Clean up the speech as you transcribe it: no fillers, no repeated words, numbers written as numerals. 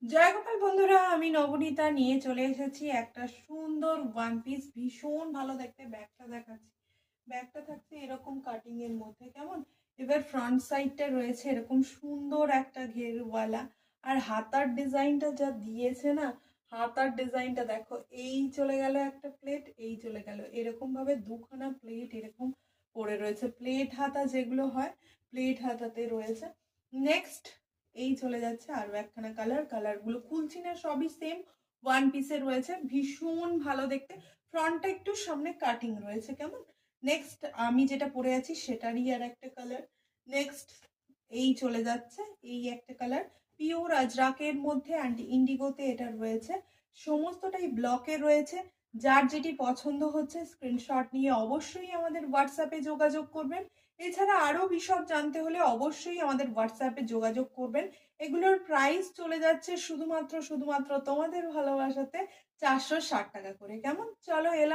জয় গোপাল বন্ধুরা, আমি নবনীতা নিয়ে চলে এসেছি একটা সুন্দর ওয়ান পিস। ভীষণ ভালো দেখতে। ব্যাগটা দেখাচ্ছি। ব্যাগটা থাকছে এরকম কাটিং এর মধ্যে, কেমন। এবার ফ্রন্ট সাইডটা রয়েছে এরকম সুন্দর একটা ঘেরওয়ালা। আর হাতার ডিজাইনটা যা দিয়েছে না, হাতার ডিজাইনটা দেখো। এই চলে গেল একটা প্লেট, এই চলে গেল, এরকম ভাবে দুখানা প্লেট এরকম পড়ে রয়েছে। প্লেট হাতা যেগুলো হয়, প্লেট হাতাতে রয়েছে। নেক্সট এই চলে যাচ্ছে আরো একখানা কালারগুলো খুলছি না, সবই সেম ওয়ান পিসে রয়েছে। ভীষণ ভালো দেখতে। ফ্রন্টটা একটু সামনে কাটিং রয়েছে, কেমন। নেক্সট আমি যেটা পরে আছি সেটারই আর একটা কালার। নেক্সট এই চলে যাচ্ছে, এই একটা কালার পিওর আজরাকের মধ্যে অ্যান্ড ইন্ডিগোতে এটা রয়েছে। সমস্তটাই ব্লকে রয়েছে। যার যেটি পছন্দ হচ্ছে স্ক্রিনশট নিয়ে অবশ্যই আমাদের হোয়াটসঅ্যাপে যোগাযোগ করবেন। এছাড়া আরো বিশদ জানতে হলে অবশ্যই আমাদের হোয়াটসঅ্যাপে যোগাযোগ করবেন। এগুলোর প্রাইস চলে যাচ্ছে শুধুমাত্র তোমাদের ভালোবাসাতে 460 টাকা করে, কেমন। চলো এলাম।